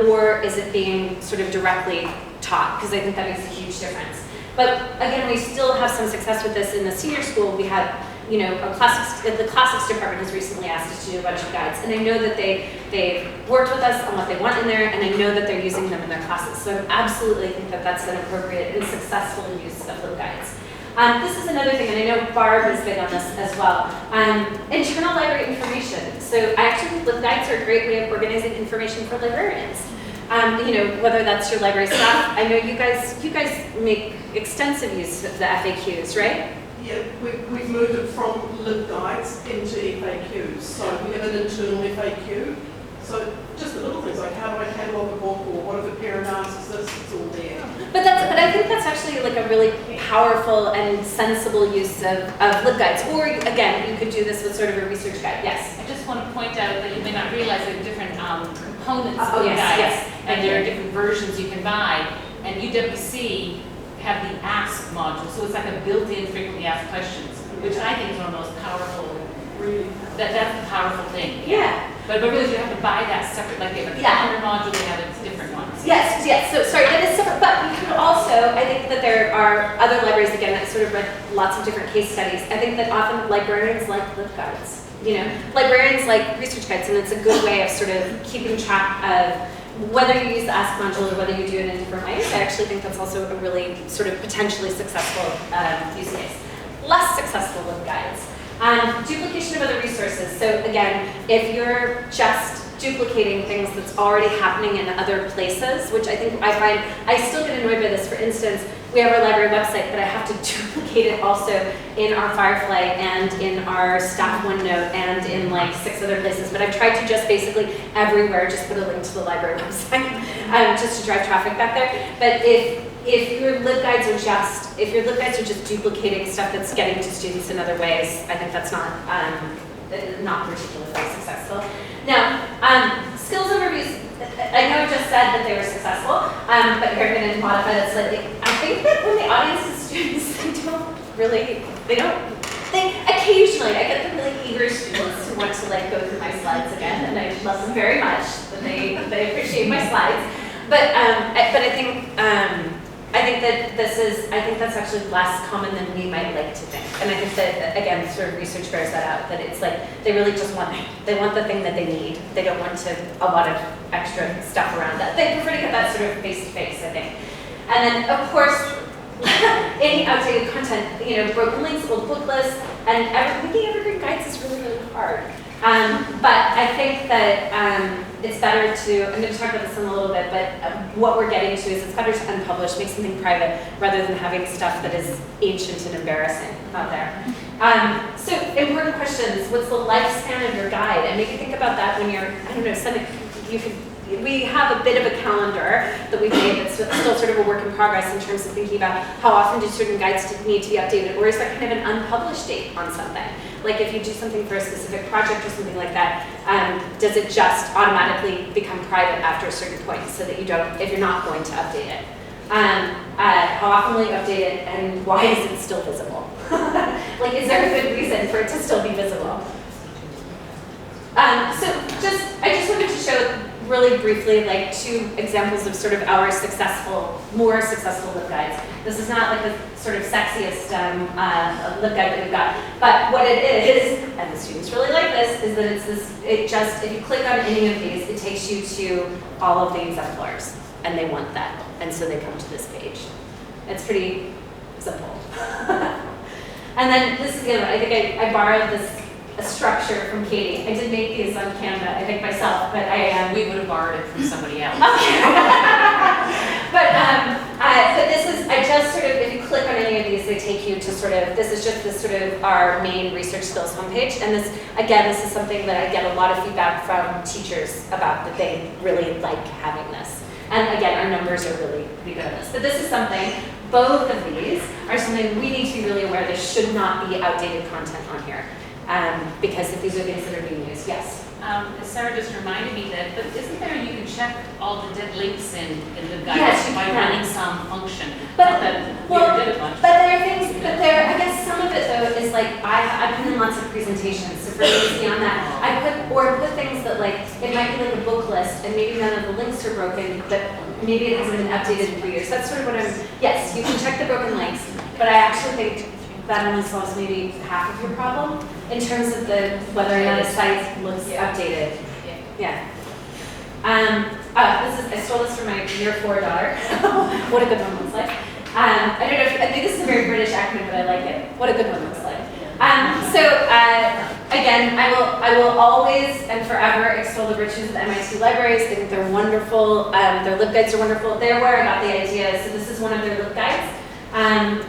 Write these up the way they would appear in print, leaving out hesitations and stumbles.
or is it being sort of directly taught? Because I think that makes a huge difference. But again, we still have some success with this in the senior school. We have, you know, the classics department has recently asked us to do a bunch of guides, and I know that they've worked with us on what they want in there, and I know that they're using them in their classes. So I absolutely think that that's an appropriate and successful use of libguides. This is another thing, and I know Barb is big on this as well. Internal library information. So I actually think libguides are a great way of organizing information for librarians. You know, whether that's your library staff. I know you guys make extensive use of the FAQs, right? Yeah, we've moved it from libguides into FAQs. So we have an internal FAQ. So just the little things like how do I catalogue a book, or what if a parent asks this, it's all there. But I think that's actually like a really powerful and sensible use of libguides. Or again, you could do this with sort of a research guide. Yes. I just want to point out that you may not realize there are different components of yes, guides, yes. and there are different versions you can buy. And UWC have the Ask module, so it's like a built-in frequently asked questions, which I think is one of the most powerful. Really? That's the powerful thing. Yeah. But really, you have to buy that separate. Like they have a calendar module, they have its different ones. Yes, yes. So sorry, that is separate. But you can also, I think that there are other libraries, again, I sort of read lots of different case studies. I think that often librarians like libguides. You know, librarians like research guides, and it's a good way of sort of keeping track of whether you use the Ask module or whether you do it in different ways. I actually think that's also a really sort of potentially successful use case. Less successful libguides. Duplication of other resources. So again, if you're just duplicating things that's already happening in other places, which I find, I still get annoyed by this. For instance, we have our library website, but I have to duplicate it also in our Firefly and in our staff OneNote and in like 6 other places. But I've tried to just basically everywhere just put a link to the library website just to drive traffic back there. But if your libguides are just duplicating stuff that's getting to students in other ways, I think that's not particularly successful. Now, skills overviews, I know I just said that they were successful, but here I'm going to modify that slightly. I think that when the audience is students, occasionally I get the really eager students who want to like go through my slides again, and I love them very much, but they appreciate my slides. But I think that's actually less common than we might like to think. And I think that, again, sort of research bears that out, that it's like they really just want the thing that they need. They don't want a lot of extra stuff around that. They prefer to get that sort of face-to-face, I think. And then, of course, any outdated content, you know, broken links, old book lists, and making evergreen guides is really, really hard. But I think that it's better to, I'm going to talk about this in a little bit, but what we're getting to is it's better to unpublish, make something private, rather than having stuff that is ancient and embarrassing out there. So important questions. What's the lifespan of your guide? And maybe think about that when you're, I don't know, we have a bit of a calendar that we've made that's still sort of a work in progress in terms of thinking about how often do certain guides need to be updated, or is there kind of an unpublished date on something? Like if you do something for a specific project or something like that, does it just automatically become private after a certain point so that you don't, if you're not going to update it? How often will you update it, and why is it still visible? Like, is there a good reason for it to still be visible? I just wanted to show really briefly like 2 examples of sort of our more successful libguides. This is not like the sort of sexiest libguide that we've got, but what it is, and the students really like this, is that if you click on any of these, it takes you to all of the exemplars, and they want that, and so they come to this page. It's pretty simple. And then this is the other one. I think I borrowed this a structure from Katie. I did make these on Canva, I think myself, but we would have borrowed it from somebody else. But this is, I just sort of, if you click on any of these, they take you to sort of, this is just this sort of our main research skills homepage. And this, again, this is something that I get a lot of feedback from teachers about, that they really like having this. And again, our numbers are really good on this. But this is something, both of these are something we need to be really aware there should not be outdated content on here. Because if these are things that are being used, yes. Sarah just reminded me that, but isn't there, you can check all the dead links in the guide by running some function. But there are things, I guess some of it though is like, like, I've been in lots of presentations, so for me, beyond that, I put things that like, it might be like a book list, and maybe none of the links are broken, but maybe it hasn't been updated in 3 years. That's sort of what yes, you can check the broken links, but I actually think that only solves maybe half of your problem in terms of whether or not a site looks updated. Yeah. I stole this from my year 4 daughter. What a good one looks like. I don't know I think this is a very British acronym, but I like it. What a good one looks like. Again, I will always and forever extol the virtues of the MIT libraries. I think they're wonderful. Their libguides are wonderful. They're where I got the idea. So this is one of their libguides,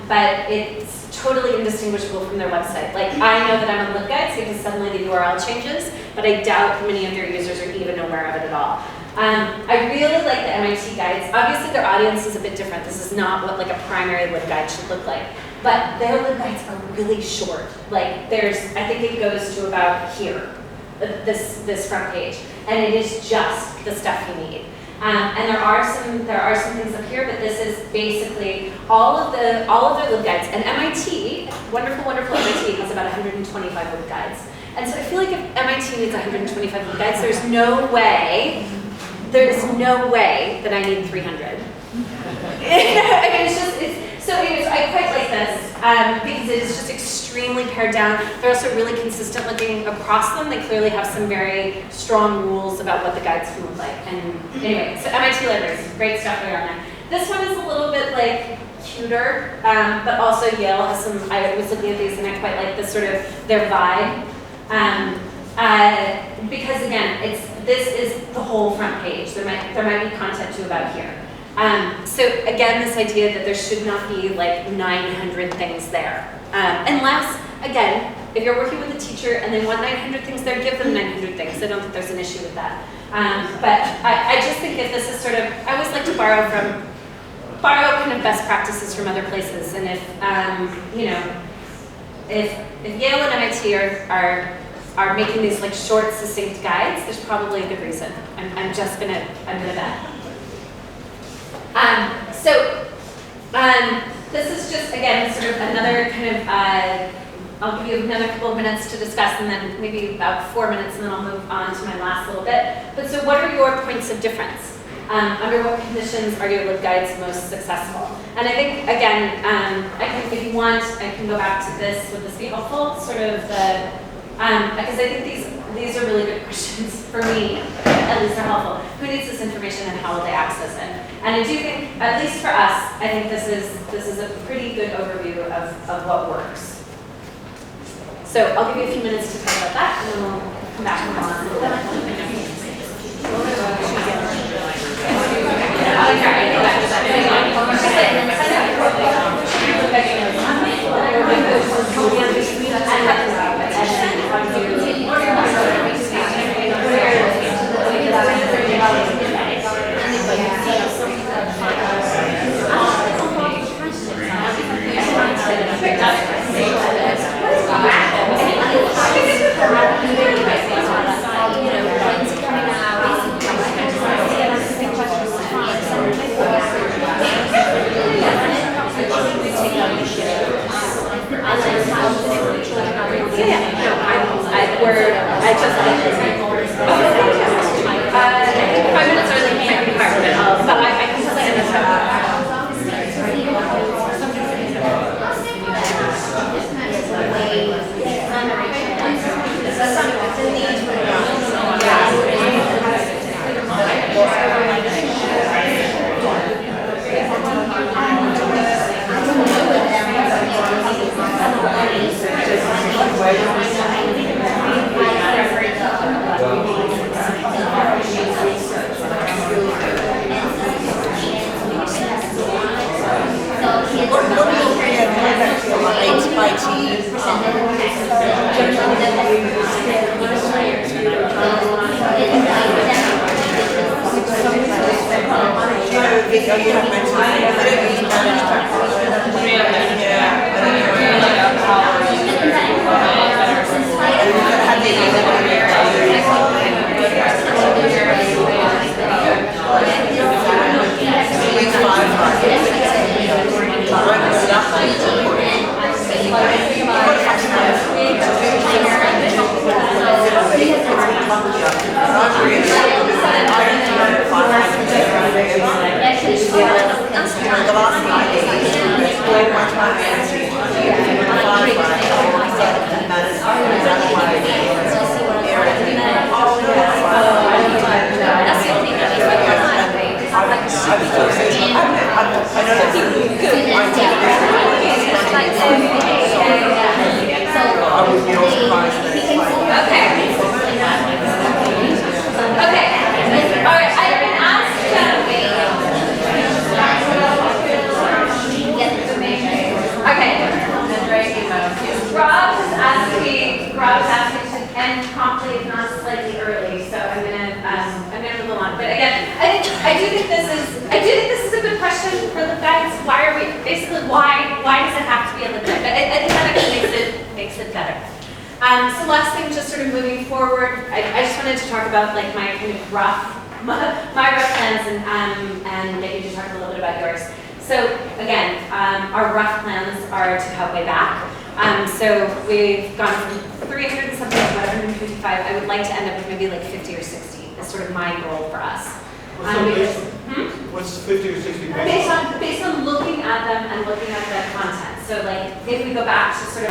but it's totally indistinguishable from their website. Like, I know that I'm a libguide because suddenly the URL changes, but I doubt many of their users are even aware of it at all. I really like the MIT guides. Obviously, their audience is a bit different. This is not what like a primary libguide should look like. But their libguides are really short. Like, I think it goes to about here, this front page, and it is just the stuff you need. And there are some things up here, but this is basically all of their libguides. And MIT, wonderful MIT, has about 125 libguides. And so I feel like if MIT needs 125 libguides, there's no way that I need 300. I mean, so anyways, I quite like this because it is just extremely pared down. They're also really consistent looking across them. They clearly have some very strong rules about what the guides can look like. And anyway, so MIT libraries, great stuff going on there. This one is a little bit like cuter, but also Yale has some. I was looking at these and I quite like this sort of their vibe. Because again, this is the whole front page. There might be content to about here. So again, this idea that there should not be like 900 things there. Unless, again, if you're working with a teacher and they want 900 things there, give them 900 things. I don't think there's an issue with that. But I just think if this is sort of, I always like to borrow kind of best practices from other places. And if, if Yale and MIT are making these like short, succinct guides, there's probably a good reason. I'm gonna bet. This is just, again, sort of another kind of, I'll give you another couple of minutes to discuss and then maybe about 4 minutes and then I'll move on to my last little bit. But so what are your points of difference? Under what conditions are your libguides most successful? And I think, again, if you want, I can go back to this. Would this be helpful? Sort of because I think these are really good questions for me, at least they're helpful. Who needs this information and how will they access it? And I do think, at least for us, I think this is a pretty good overview of what works. So I'll give you a few minutes to talk about that, and then we'll come back and on. I do think this is a good question for the guys. Why are we, basically, why does it have to be a LibGuide? But I think that actually makes it better. So last thing, just sort of moving forward, I just wanted to talk about like my kind of my rough plans and maybe to talk a little bit about yours. So again, our rough plans are to cut way back. So we've gone from 300 and something to 155. I would like to end up with maybe like 50 or 60. That's sort of my goal for us. What's 50 or 60 Based on looking at them and looking at the content. So like if we go back to sort of